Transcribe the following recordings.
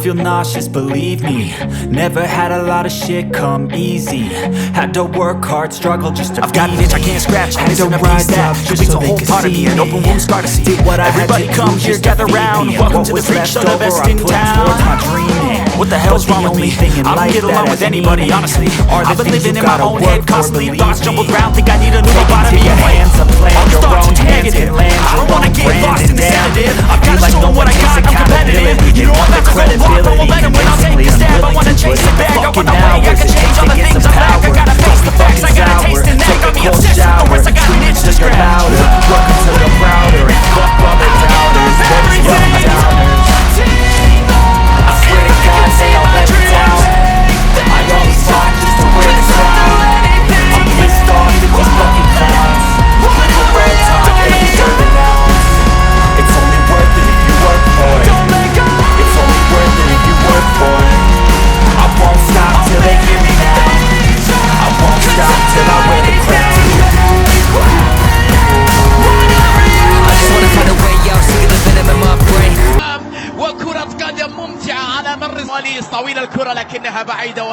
feel nauseous, believe me. Never had a lot of shit come easy. Had to work hard, struggle just to. I've got an itch I can't scratch. Had to rise up just so a whole part of me. An open wound scar to see. Everybody come here, gather round. Welcome to the freak show, the best in town. What the hell's wrong with me? I don't get along with anybody, honestly. I've been living in my own head, constantly thoughts jumbled round. Think I need a new lobotomy. All these thoughts are negative. I don't wanna get lost in the sedative. I've gotta show them what I got, I'm competitive. You know I'm not the whole block, but won't let them win. I'll take a stab, I wanna chase it back. I wanna way, I can change all the things I'm back. I gotta face the facts, I gotta taste in that. Got me obsessed with the words, I got an itch to scratch. Welcome to the prouder, and fuck all the doubters. There's young downers. I swear to God, they all let me down. I always fought just to wear the crown. I'm pissed off at these fucking clowns. Little red tongue, they deserve an ounce. It's only worth it if you work for it. It's only worth it if you work for it. I won't stop till they hear me now. I won't stop till I wear the crown. I just wanna find a way out, sick of the venom in my brain. وكرة قدم ممتعة على مر الصليص طويلة الكرة لكنها بعيدة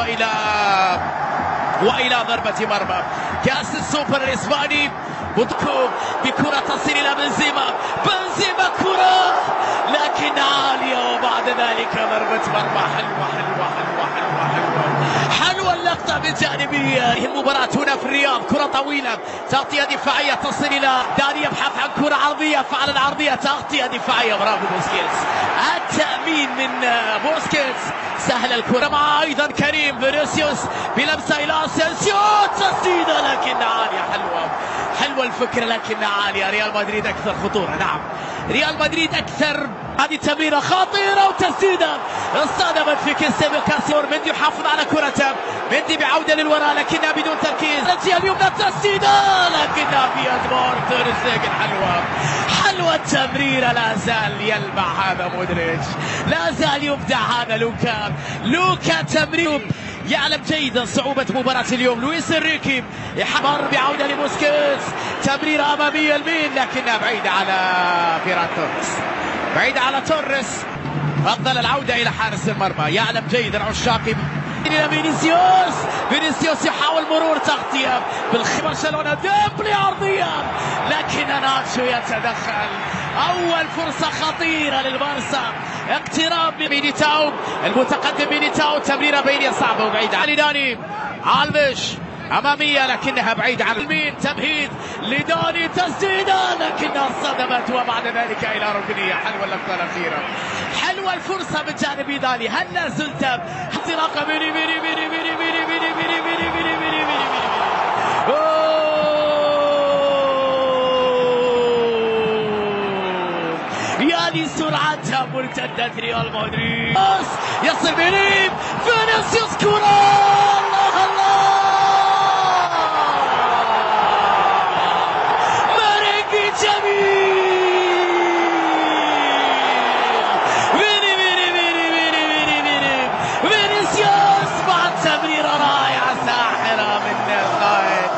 وإلى ضربة مرمى. كأس السوبر الإسباني بوتكو بكرة تصل إلى بنزيما كرة لكن عالية وبعد ذلك ضربة مرمى حلوة اللقطة بالجانبية. المباراة هنا في الرياض. كرة طويلة، تغطية دفاعية تصل إلى داني، يبحث عن كرة عرضية، فعلا العرضية، تغطية دفاعية، برافو بوسكيتس. التأمين من بوسكيتس، سهل الكرة مع أيضا كريم فينيسيوس بلمسة إلى أسينسيو، تسديدة لكن عالية. حلوة الفكرة لكن عالية. ريال مدريد أكثر خطورة، نعم ريال مدريد أكثر. هذه تمريرة خطيرة وتسديدة اصطدمت في كيسيمو كاسيور. مندي يحافظ على كرته، مندي بعودة للوراء لكنها بدون تركيز. الجهة اليمنى تسديدة لكنها في أدبار تير شتيجن. حلوة التمريرة. لا زال يلمع هذا مودريتش، لا زال يبدع هذا لوكا تمرير. يعلم جيدا صعوبة مباراة اليوم. لويس انريكي يحمر بعودة لبوسكيتس، تمريرة أمامية المين لكنها بعيدة على فيران توريس، بعيدة على توريس. أفضل العودة إلى حارس المرمى. يعلم جيدا عشاقي إلى فينيسيوس يحاول مرور، تغطية برشلونة، ديمبلي عرضية لكن ناتشو يتدخل. أول فرصة خطيرة للبارسا، اقتراب لميليتاو، المتقدم ميليتاو، تمريرة بينية صعبة وبعيدة على داني ألفيش أمامية لكنها بعيدة عن اليمين. تمهيد لداني، تسديدة لكنها صدمت وبعد ذلك إلى ركنية. حلوة اللقطة الأخيرة، حلوة الفرصة من جانب داني. هل لا زلت انطلاقة بيني يا لسرعتها مرتدة ريال مدريد. يصل بيني فينيسيوس، كرة الله مرقي جميل. فينيسيوس بعد تمريرة رائعة ساحرة من القائد،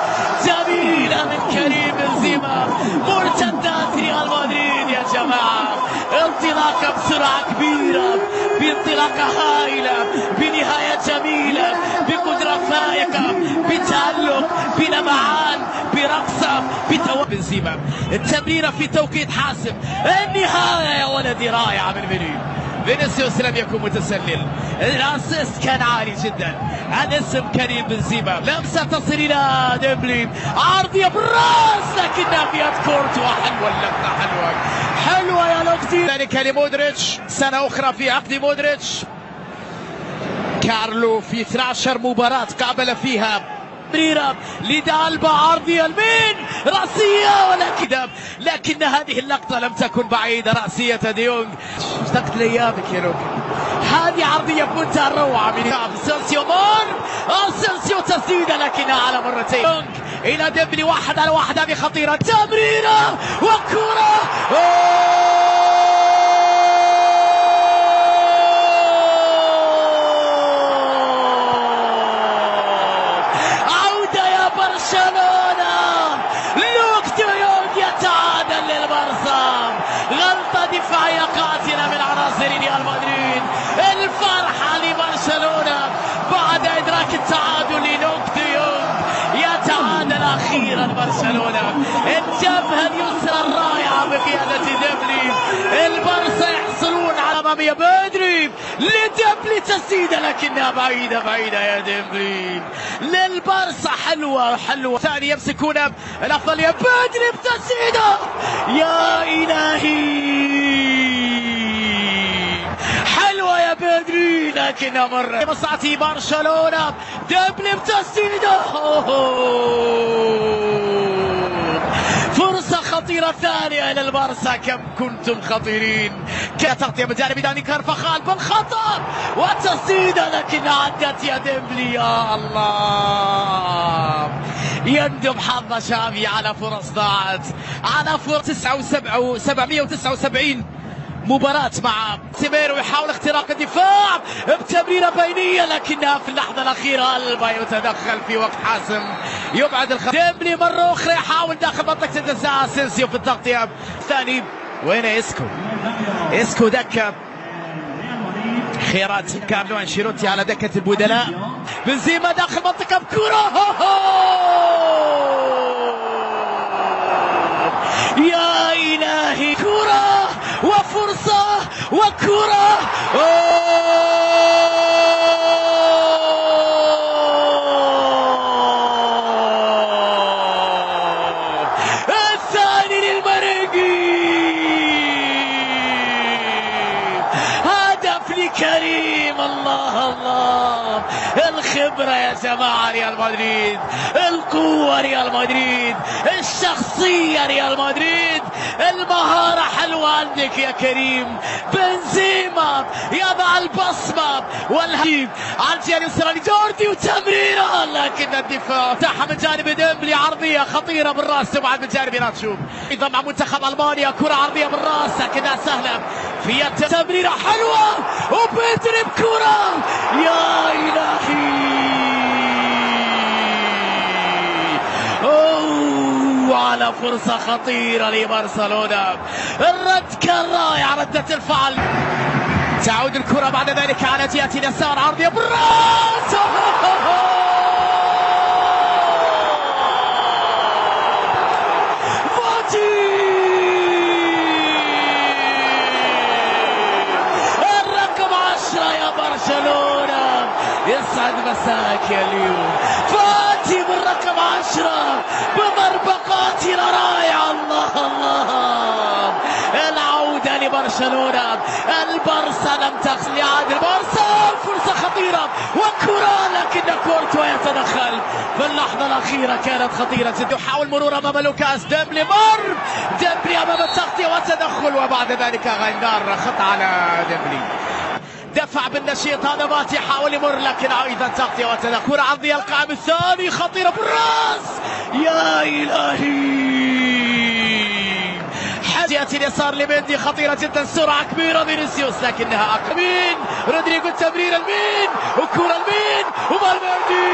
جميلة من كريم بنزيما. مرتدات ريال مدريد يا جماعة، انطلاقة بسرعة كبيرة، بانطلاقة هائلة، بنهاية جميلة، بقدرة فائقة، بتألق، بلمعان، برقصة، بنزيما. التمريرة في توقيت حاسم. النهاية يا ولدي رائعة من فينيسيوس لم يكن متسلل. الاسيست كان عالي جدا. الاسم كريم بنزيما. لمسة تصل الى ديمبلي، عرضية بالراس لكنها في يد كورتوا. حلوة اللقطة، حلوة يا لوكتي. ذلك لمودريتش، سنة أخرى في عقد مودريتش. كارلو في 12 مباراة قابل فيها. تمريرة لدالبا، عرضية المين، رأسية لكن هذه اللقطة لم تكن بعيدة. رأسية ديونج. اشتقت لأيامك يا لوكا. هذه عرضية بمنتهى الروعة من أسينسيو، تسديدة لكنها على مرتين. إلى ديمبلي، 1 على 1، هذه خطيرة، تمريرة وكرة. برشلونة، لوك ديونج يتعادل للبارسا. غلطة دفاعية قاتلة من عناصر ريال مدريد. الفرحة لبرشلونة بعد إدراك التعادل للونج دي يونغ. يتعادل أخيرا برشلونة. الجبهة اليسرى الرائعة بقيادة ديمبلي. البارسا يحصلون على أمامية بدري لديمبلي تسديدة لكنها بعيدة بعيدة يا ديمبلي. للبارسا حلوة حلوة. ثاني يمسكون الأفضلية بدري بتسديدة. يا إلهي حلوة يا بدري لكنها مرة مصلحة برشلونة. ديمبلي بتسديدة. فرصة خطيرة ثانية للبارسا. كم كنتم خطيرين. كتغطية من جانب داني كارفاخال بالخطأ والتسديدة لكنها عدت يا ديمبلي. يا الله يندم حظ شافي على فرص ضاعت، على فرص 779 مباراة مع سيميرو. يحاول اختراق الدفاع بتمريرة بينية لكنها في اللحظة الأخيرة ألبا يتدخل في وقت حاسم يبعد ديمبلي مرة أخرى يحاول داخل منطقة الجزاء. اسينسيو في التغطية الثاني. وين اسكو؟ اسكو دكة. خيارات كارلو انشيلوتي على دكة البدلاء. بنزيما داخل منطقة بكرة. يا إلهي كرة وفرصة وكرة. الثاني للمريقي. هدف لكريم. الله الله الخبرة يا جماعة ريال مدريد. القوة ريال مدريد. الشخصية ريال مدريد. المهارة حلوة عندك يا كريم. بنزيما يضع البصمة والهدف عن جهة اليسرى لجوردي وتمريرة لكن الدفاع تاعها من جانب ديمبلي. عرضية خطيرة بالراس تبعد من جانب ناتشو. ايضا مع منتخب المانيا كرة عرضية بالراس لكنها سهلة في تمريرة حلوة وبيدري بكرة. يا إلهي على فرصة خطيرة لبرشلونة. الرد كان رائع. ردة الفعل. تعود الكرة بعد ذلك على جهة اليسار. عرضية بالراس. فاتي الرقم 10 يا برشلونة. يسعد مساك يا اليوم. فاتي بالرقم 10 بضربة قاتلة رائعة. الله الله العودة لبرشلونة. البارسا لم تخسر. يعاد البارسا. فرصة خطيرة وكرة لكن كورتوا يتدخل في اللحظة الأخيرة. كانت خطيرة جدا. يحاول مرور أمام لوكاس. ديمبلي مر. ديمبلي أمام التغطية والتدخل وبعد ذلك غيندار خط على ديمبلي. دفع بالنشيط هذا مات يحاول يمر لكن ايضا تغطية وتدخل. كرة عرضية القائم الثاني خطيرة بالراس. يا إلهي حاجة اليسار لمندي خطيرة جدا. سرعة كبيرة فينيسيوس لكنها أقربين. رودريجو التمرير المين وكرة المين وفالفيردي.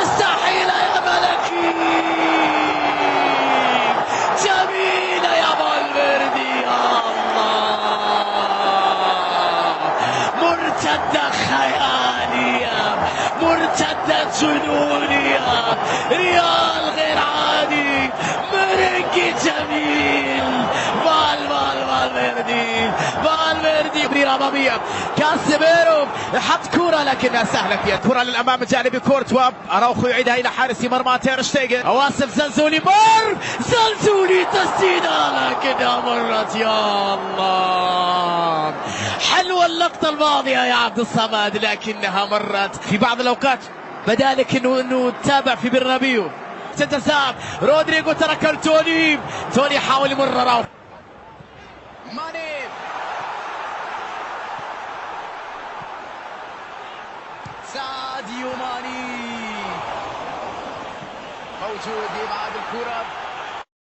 مستحيلة يا ملكي. جميلة يا فالفيردي. الله مرتدة خيالية. مرتدة جنونية. ريال غير عادي. مرنجي جميل. فالفيردي تمريرة أمامية. كاسيميرو حط كرة لكنها سهلة فيها. كرة للأمام جانب كورتوا. أراوخو يعيدها إلى حارس مرمى تير شتيجن. أواسف زنزولي مر. زنزولي تسديدة لكنها مرت. يا الله حلوة اللقطة الماضية يا عبد الصمد لكنها مرت. في بعض الأوقات بدالك انه تتابع في برنابيو. تتساب. رودريجو ترك توني يحاول يمر. راو ماني ساديو ماني موجود يبعد الكرة.